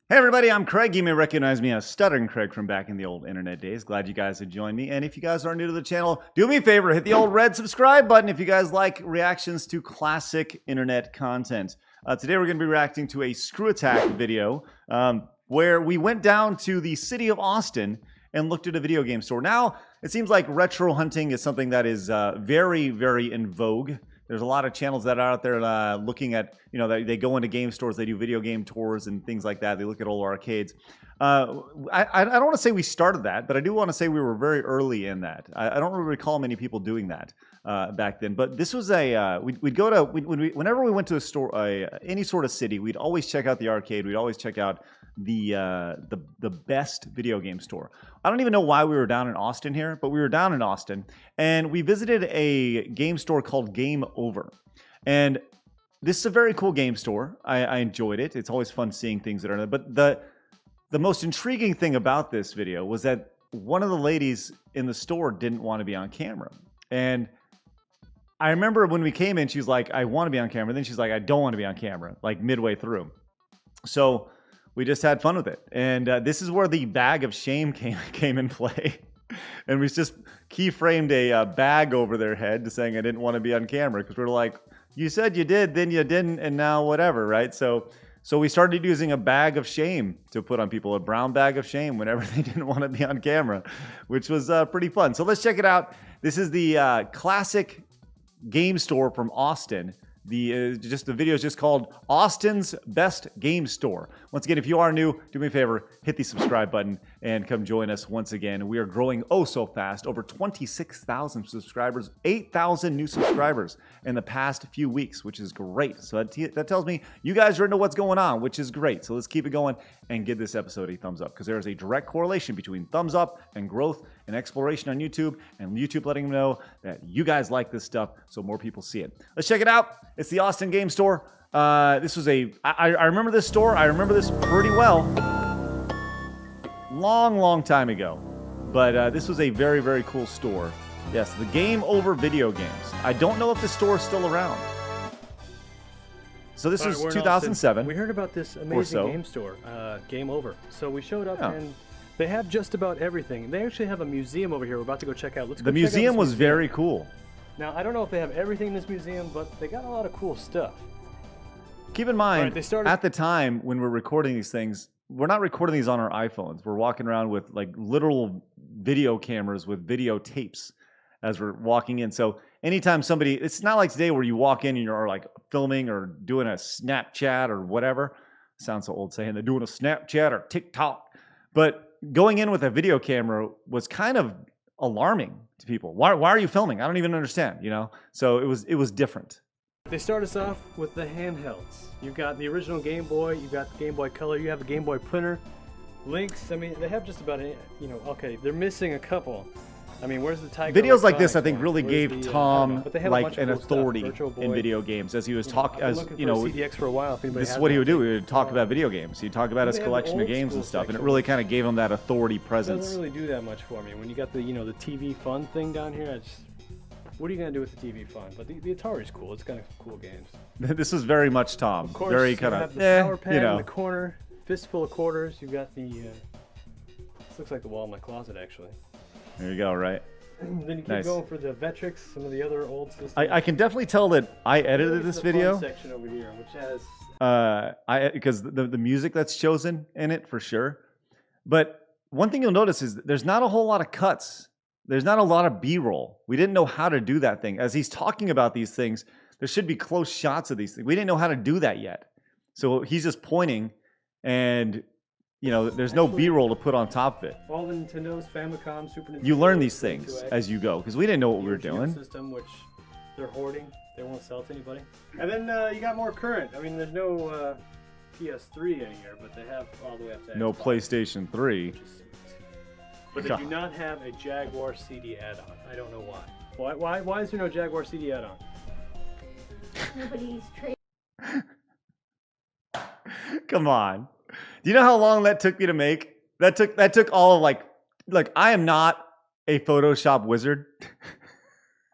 Hey everybody, I'm Craig. You may recognize me as Stuttering Craig from back in the old internet days. Glad you guys have joined me. And if you guys are new to the channel, do me a favor, hit the old red subscribe button if you guys like reactions to classic internet content. Today we're going to be reacting to a ScrewAtack video where we went down to the city of Austin and looked at a video game store. Now, it seems like retro hunting is something that is very, very in vogue. There's a lot of channels that are out there looking at, they go into game stores, they do video game tours and things like that. They look at old arcades. I don't want to say we started that, but I do want to say we were very early in that. I don't really recall many people doing that back then. But this was whenever we went to a store, any sort of city, we'd always check out the arcade. We'd always check out the best video game store. I don't even know why we were down in Austin here, but we were down in Austin and we visited a game store called Game Over. And this is a very cool game store. I enjoyed it. It's always fun seeing things that are there. But the most intriguing thing about this video was that one of the ladies in the store didn't want to be on camera. And I remember when we came in, she was like, I want to be on camera. Then she's like, I don't want to be on camera, like midway through. So we just had fun with it. And this is where the bag of shame came in play. And we just keyframed a bag over their head saying I didn't want to be on camera because we were like, you said you did, then you didn't, and now whatever, right? So we started using a bag of shame to put on people, a brown bag of shame whenever they didn't want to be on camera, which was pretty fun. So let's check it out. This is the classic game store from Austin. The video is just called Austin's Best Game Store. Once again, if you are new, do me a favor, hit the subscribe button and come join us once again. We are growing oh so fast, over 26,000 subscribers, 8,000 new subscribers in the past few weeks, which is great. So that tells me you guys are into what's going on, which is great. So let's keep it going and give this episode a thumbs up because there is a direct correlation between thumbs up and growth and exploration on YouTube, and YouTube letting them know that you guys like this stuff so more people see it. Let's check it out. It's the Austin Game Store. This was I remember this store. I remember this pretty well. Long time ago. But this was a very, very cool store. Yes, the Game Over video games. I don't know if the store is still around. So this is 2007. We heard about this amazing game store, Game Over. So we showed up and they have just about everything. They actually have a museum over here we're about to go check out. The museum was very cool. Now, I don't know if they have everything in this museum, but they got a lot of cool stuff. Keep in mind, at the time when we're recording these things, we're not recording these on our iPhones. We're walking around with like literal video cameras with video tapes as we're walking in. So anytime somebody, it's not like today where you walk in and you're like filming or doing a Snapchat or whatever. Sounds so old saying they're doing a Snapchat or TikTok. But going in with a video camera was kind of alarming to people. Why are you filming? I don't even understand, So it was different. They start us off with the handhelds. You've got the original Game Boy, you've got the Game Boy Color, you have the Game Boy printer. Links, I mean, they have just about any, okay, they're missing a couple. I mean, where's the Tiger? Videos like this, I think, really gave Tom like an authority in video games, as he was talking. CDX for a while. This is what he would do. He would talk about video games. He'd talk about his collection of games and stuff, and it really kind of gave him that authority presence. It doesn't really do that much for me. When you got the the TV Fun thing down here, what are you gonna do with the TV Fun? But the Atari's cool. It's got cool games. This is very much Tom. Of course, very kind of the power pad in the corner, fistful of quarters. You've got the. This looks like the wall in my closet, actually. There you go, right? Then you keep going for the Vectrix, some of the other old systems. I can definitely tell that I edited this video. Section over here, which has because the music that's chosen in it for sure. But one thing you'll notice is that there's not a whole lot of cuts. There's not a lot of B-roll. We didn't know how to do that thing. As he's talking about these things, there should be close shots of these things. We didn't know how to do that yet. So he's just pointing and there's no B-roll to put on top of it. All the Nintendos, Famicom, Super Nintendo. You learn these things as you go because we didn't know what we were doing. System, which they're hoarding. They won't sell to anybody. And then you got more current. I mean, there's no PS3 in here, but they have all the way up to no Xbox, PlayStation 3. But they do not have a Jaguar CD add-on. I don't know why. Why is there no Jaguar CD add-on? Nobody's trading. Come on. Do you know how long that took me to make? That took all of like I am not a Photoshop wizard.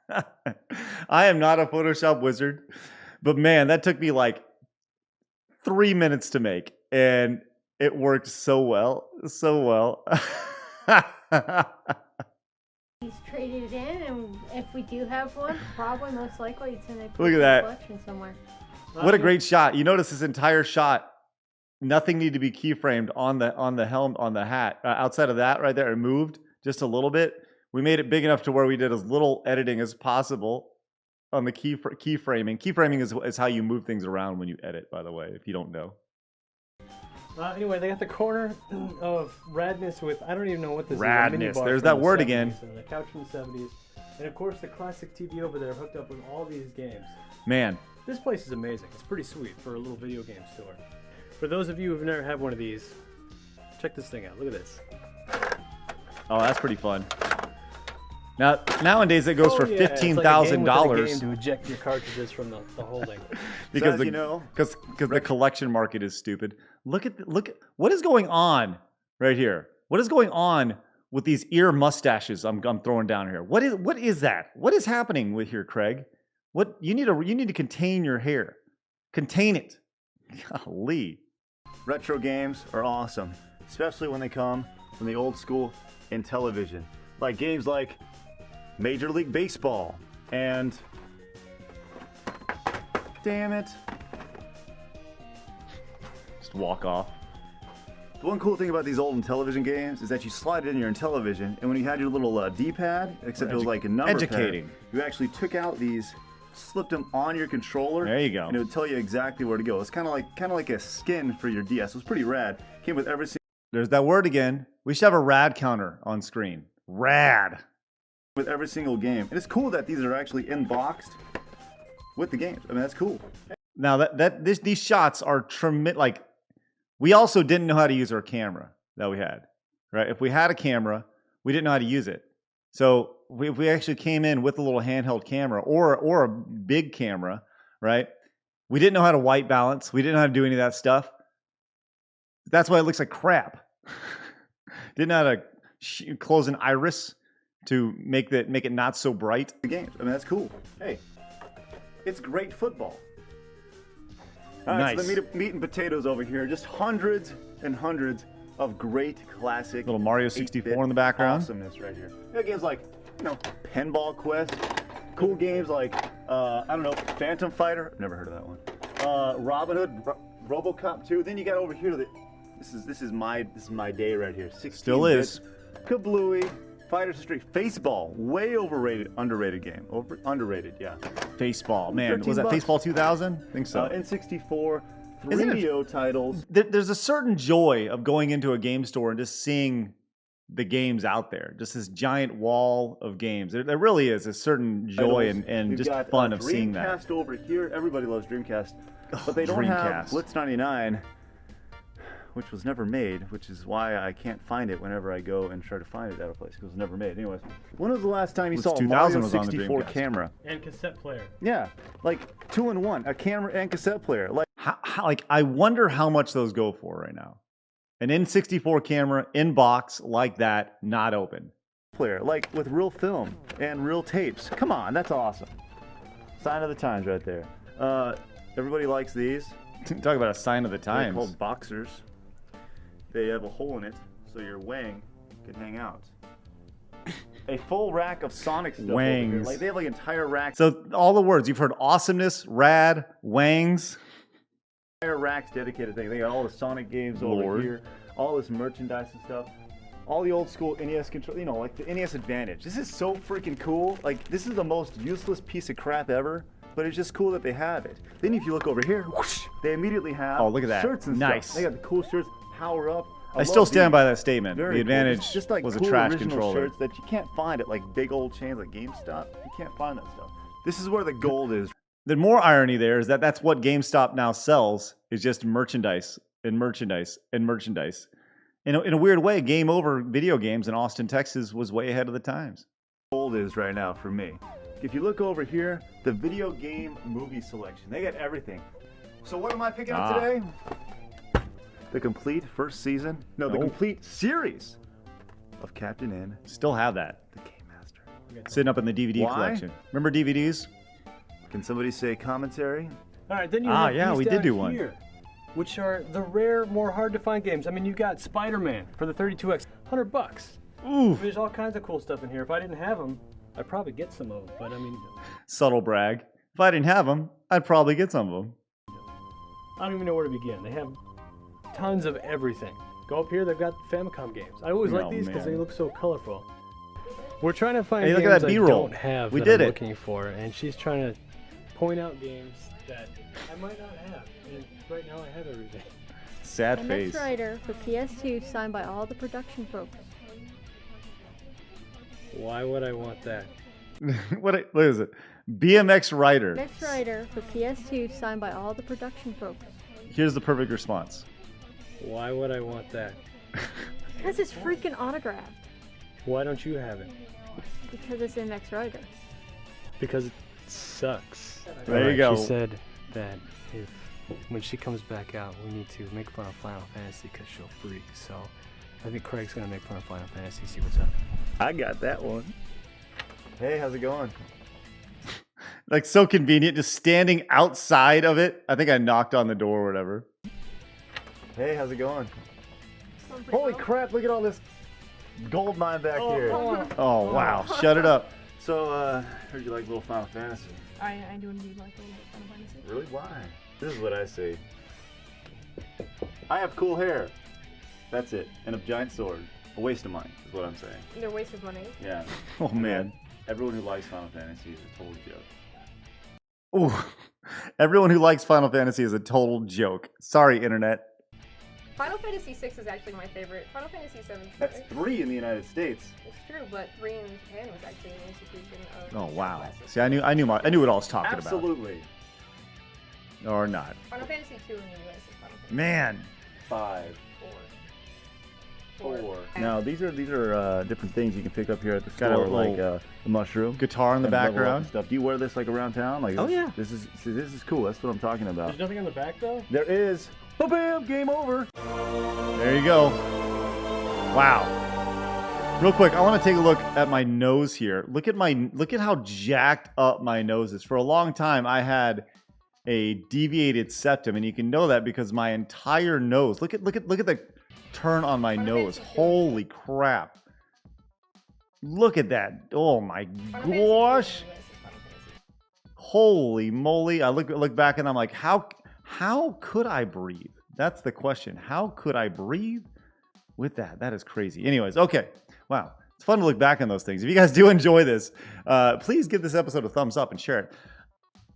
I am not a Photoshop wizard. But man, that took me like 3 minutes to make. And It worked so well. So well. He's traded in, and if we do have one, probably most likely it's in a Look at that. collection somewhere. What a great shot. You notice this entire shot, nothing needed to be keyframed on the helm, on the hat. Outside of that right there, it moved just a little bit. We made it big enough to where we did as little editing as possible on the keyframing. Keyframing is how you move things around when you edit, by the way, if you don't know. Anyway, they got the corner of radness with, I don't even know what this Radness. is. Radness. There's that word again. The couch from the 70s. And of course, the classic TV over there hooked up with all these games. Man. This place is amazing. It's pretty sweet for a little video game store. For those of you who've never had one of these, check this thing out. Look at this. Oh, that's pretty fun. Now, nowadays it goes for $15,000 to eject your cartridges from the holding. because so the collection market is stupid. Look at what is going on right here. What is going on with these ear mustaches I'm throwing down here? What is that? What is happening with here, Craig? What you need to contain your hair. Contain it. Golly. Retro games are awesome, especially when they come from the old school in television. Like games like Major League Baseball and damn it. Just walk off. The one cool thing about these old television games is that you slide it in your television, and when you had your little D-pad, except it was like a number educating. pad, you actually took out these, slipped them on your controller. There you go. And it would tell you exactly where to go. It's kind of like a skin for your DS. It was pretty rad. Came with every single. There's that word again. We should have a rad counter on screen. Rad. With every single game. And it's cool that these are actually inboxed with the games. I mean, that's cool. Now these shots are tremendous. Like, we also didn't know how to use our camera that we had, right? If we had a camera, we didn't know how to use it. So if we actually came in with a little handheld camera or a big camera, right? We didn't know how to white balance. We didn't know how to do any of that stuff. That's why it looks like crap. Didn't know how to close an iris to make it not so bright. The games. I mean, that's cool. Hey, it's great football. All right, Nice. so the meat and potatoes over here. Just hundreds and hundreds of great classic. Little Mario 64 in the background. Awesomeness right here. You got games like, Pinball Quest. Cool games like, I don't know, Phantom Fighter. Never heard of that one. Robin Hood, RoboCop 2. Then you got over here this is my day right here. 16 Still is. Kablooey, Fighters of Street, Faceball, way overrated, underrated game. Underrated, yeah. Faceball, man. Was that $13. Faceball 2000? I think so. N64, Isn't it- 3DO titles. There's a certain joy of going into a game store and just seeing the games out there. Just this giant wall of games. There really is a certain joy titles. and We've just got, fun of seeing that. Dreamcast over here. Everybody loves Dreamcast. But they don't have Dreamcast. Blitz 99, which was never made, which is why I can't find it whenever I go and try to find it at a place, because it was never made. Anyways, when was the last time you Blitz saw a 2000 Mario was on the 64 Dreamcast. camera? And cassette player. Yeah, like 2-in-1, a camera and cassette player. Like Like, I wonder how much those go for right now. An N64 camera in box like that, not open. player, like with real film and real tapes. Come on, that's awesome. Sign of the times right there. Everybody likes these. Talk about a sign of the They're times. called boxers. They have a hole in it so your wang can hang out. A full rack of Sonic stuff over here. Wangs. Like they have like entire racks. So all the words you've heard: awesomeness, rad, wangs. Entire racks dedicated thing. They got all the Sonic games over Lord. here. All this merchandise and stuff. All the old school NES control. Like the NES Advantage. This is so freaking cool. Like this is the most useless piece of crap ever. But it's just cool that they have it. Then if you look over here, whoosh, they immediately have Oh, look at that. shirts and Nice. stuff. They got the cool shirts, power up. I still stand by that statement. Very The cool. Advantage Just like was a cool trash original controller. shirts that you can't find at like big old chains like GameStop. You can't find that stuff. This is where the gold is. The more irony there is that that's what GameStop now sells, is just merchandise and merchandise and merchandise. In a weird way, Game Over video games in Austin, Texas was way ahead of the times. Gold is right now for me. If you look over here, the video game movie selection. They got everything. So what am I picking up today? The complete first season. No, the Oh. complete series of Captain N, Still have that the Game Master. sitting up in the DVD Why? collection. Remember DVDs? Can somebody say commentary? All right, then you Ah, have yeah, these we did down do one. here. which are the rare, more hard to find games. I mean, you got Spider-Man for the 32X, $100. Ooh. There's all kinds of cool stuff in here. If I didn't have them, I'd probably get some of them. But I mean, Subtle brag. If I didn't have them, I'd probably get some of them. I don't even know where to begin. They have tons of everything. Go up here, they've got Famicom games. I always like these because they look so colorful. We're trying to find Hey, look games at that I B-roll. don't have We that did I'm it. looking for, and she's trying to point out games that I might not have. And right now I have everything. Sad face. MX Rider for PS2 signed by all the production folks. Why would I want that? What is it? BMX Rider. MX Rider for PS2 signed by all the production folks. Here's the perfect response. Why would I want that? Because it's freaking autographed. Why don't you have it? Because it's MX Rider. Because it sucks. There you go. She said that when she comes back out, we need to make fun of Final Fantasy because she'll freak. So I think Craig's going to make fun of Final Fantasy, see what's up. I got that one. Hey, how's it going? Like so convenient, just standing outside of it. I think I knocked on the door or whatever. Hey, how's it going? Holy crap, look at all this gold mine back here. Oh, wow. Shut it up. So, heard you like little Final Fantasy. I do indeed like a little bit Final Fantasy. Really? Why? This is what I see. I have cool hair. That's it. And a giant sword. A waste of money is what I'm saying. They're a waste of money. Yeah. Oh, man. Everyone who likes Final Fantasy is a total joke. Ooh. Everyone who likes Final Fantasy is a total joke. Sorry, Internet. Final Fantasy 6 is actually my favorite. Final Fantasy 7 is That's 3 in the United States. It's true, but 3 in Japan was actually an institution of Oh, wow. classic. See, I knew what I was talking Absolutely. about. Or not. Final Fantasy 2 in the US is Final Fantasy Man. 5. 4. 4. Now these are different things you can pick up here at the Got a store, little like the mushroom. Guitar in the and level up and background. stuff. Do you wear this like around town? Like Oh, this, yeah. This is cool. That's what I'm talking about. There's nothing on the back though? There is. Bam! Game over. There you go. Wow. Real quick, I want to take a look at my nose here. Look at how jacked up my nose is. For a long time, I had a deviated septum, and you can know that because my entire nose. Look at the turn on my nose. Holy crap. Look at that. Oh my gosh. Holy moly. I look back and I'm like, how could I breathe? That's the question. How could I breathe with that? That is crazy. Anyways, okay. Wow. It's fun to look back on those things. If you guys do enjoy this, please give this episode a thumbs up and share it.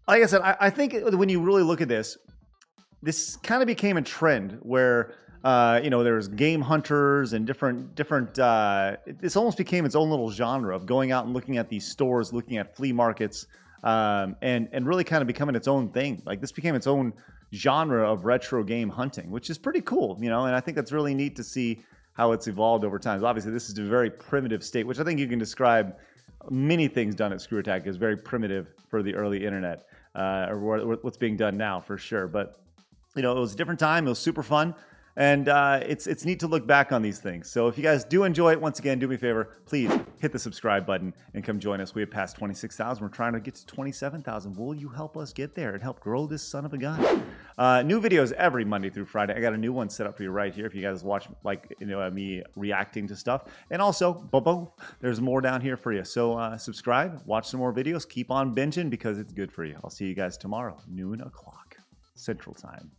Like I said, I think when you really look at this kind of became a trend where there's game hunters and different. This almost became its own little genre of going out and looking at these stores, looking at flea markets, and really kind of becoming its own thing. Like this became its own genre of retro game hunting, which is pretty cool, and I think that's really neat to see how it's evolved over time. So obviously, this is a very primitive state, which I think you can describe many things done at ScrewAtack as very primitive for the early internet, or what's being done now for sure. But it was a different time. It was super fun. And it's neat to look back on these things. So if you guys do enjoy it, once again, do me a favor, please hit the subscribe button and come join us. We have passed 26,000. We're trying to get to 27,000. Will you help us get there and help grow this son of a gun? New videos every Monday through Friday. I got a new one set up for you right here if you guys watch me reacting to stuff. And also, boom, there's more down here for you. So subscribe, watch some more videos, keep on binging because it's good for you. I'll see you guys tomorrow, noon o'clock Central Time.